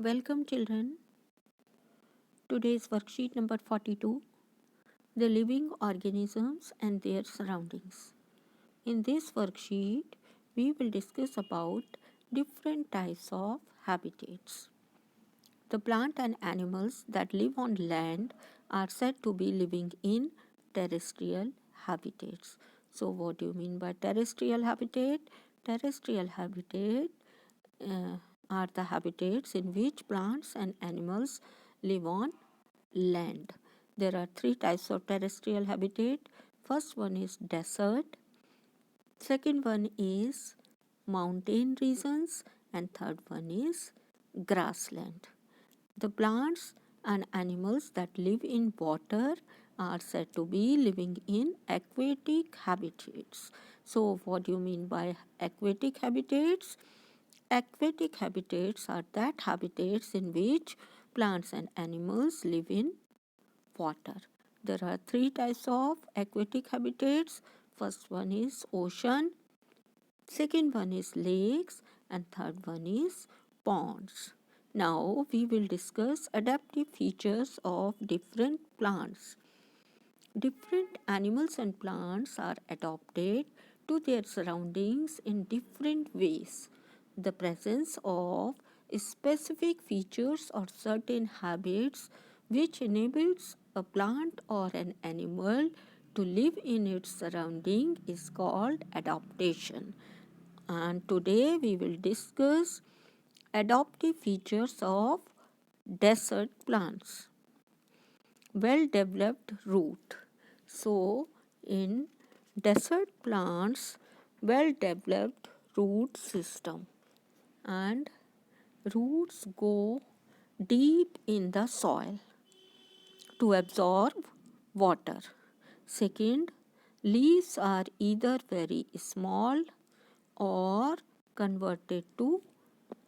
Welcome children. Today's worksheet number 42, the living organisms and their surroundings. In this worksheet, we will discuss about different types of habitats. The plant and animals that live on land are said to be living in terrestrial habitats. So what do you mean by terrestrial habitat? Terrestrial habitat are the habitats in which plants and animals live on land. There are three types of terrestrial habitat. First one is desert, second one is mountain regions, and third one is grassland. The plants and animals that live in water are said to be living in aquatic habitats. So what do you mean by aquatic habitats? Aquatic habitats are that habitats in which plants and animals live in water. There are three types of aquatic habitats. First one is ocean, second one is lakes, and third one is ponds. Now we will discuss adaptive features of different plants. Different animals and plants are adapted to their surroundings in different ways. The presence of specific features or certain habits which enables a plant or an animal to live in its surrounding is called adaptation. And today we will discuss adaptive features of desert plants. Well developed root. So in desert plants, well developed root system, and roots go deep in the soil to absorb water. Second, leaves are either very small or converted to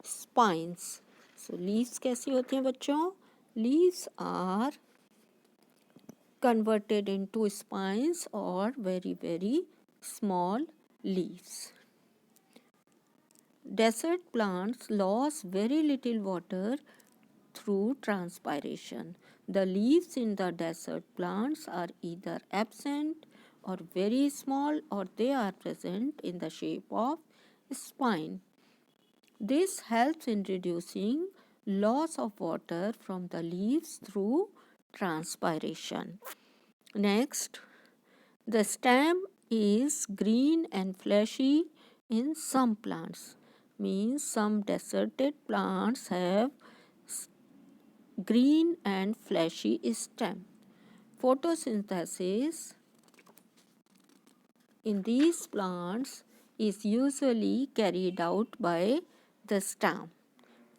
spines. So leaves कैसी होती हैं बच्चों? Leaves are converted into spines or very small leaves. Desert plants lose very little water through transpiration. The leaves in the desert plants are either absent or very small, or they are present in the shape of spine. This helps in reducing loss of water from the leaves through transpiration. Next, the stem is green and fleshy in some plants. Means some deserted plants have green and fleshy stem. Photosynthesis in these plants is usually carried out by the stem.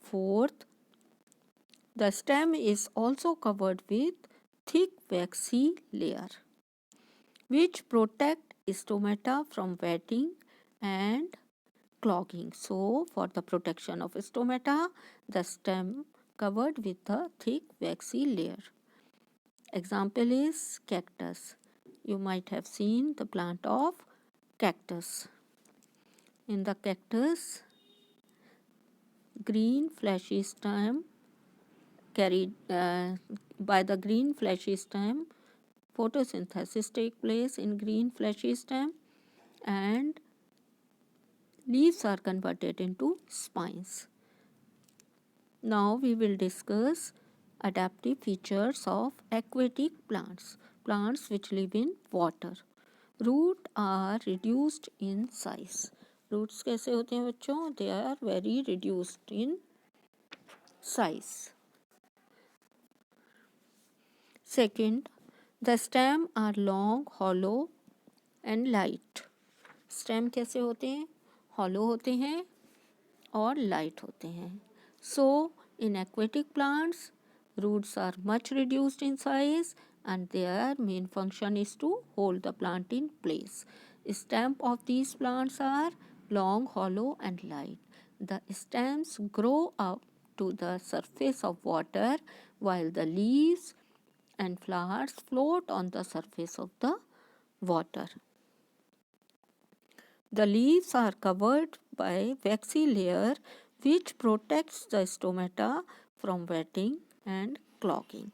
Fourth, the stem is also covered with thick waxy layer which protect stomata from wetting and clogging. So for the protection of stomata, the stem covered with a thick waxy layer. Example is cactus. You might have seen the plant of cactus. In the cactus, green fleshy stem carried by the green fleshy stem, photosynthesis take place in green fleshy stem and leaves are converted into spines. Now we will discuss adaptive features of aquatic plants, plants which live in water. Roots are reduced in size. Roots कैसे होते हैं बच्चों? They are very reduced in size. Second, the stem are long, hollow and light. Stem कैसे होते हैं? Hollow होते हैं और light होते हैं. So in aquatic plants, roots are much reduced in size and their main function is to hold the plant in place. Stems of these plants are long, hollow and light. The stems grow up to the surface of water while the leaves and flowers float on the surface of the water. The leaves are covered by waxy layer which protects the stomata from wetting and clogging.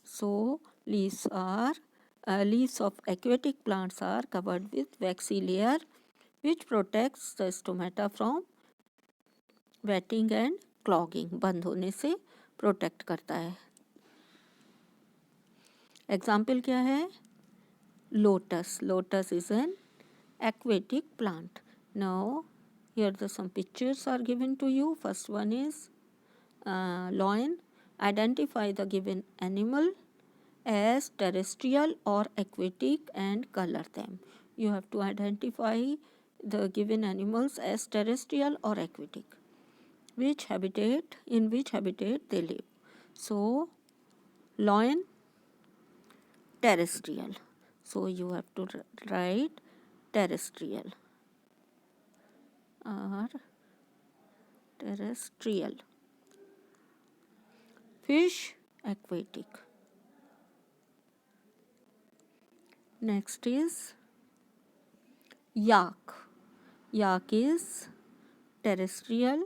So leaves of aquatic plants are covered with waxy layer which protects the stomata from wetting and clogging. बंद होने से protect करता है. Example क्या है? Lotus. Lotus is an aquatic plant. Now here some pictures are given to you. First one is lion. Identify the given animal as terrestrial or aquatic and color them. You have to identify the given animals as terrestrial or aquatic. In which habitat they live. So lion, terrestrial. So you have to write terrestrial or terrestrial. Fish, aquatic. Next is yak. Yak is terrestrial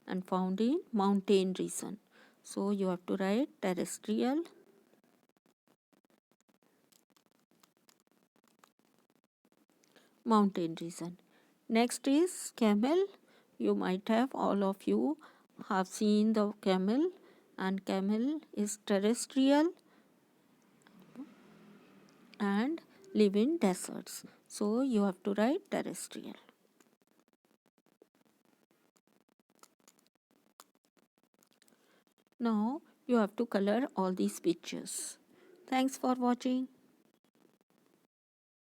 and found in mountain region. So you have to write terrestrial mountain region. Next is camel. You might have, all of you have seen the camel, and camel is terrestrial and live in deserts. So you have to write terrestrial. Now you have to color all these pictures. Thanks for watching.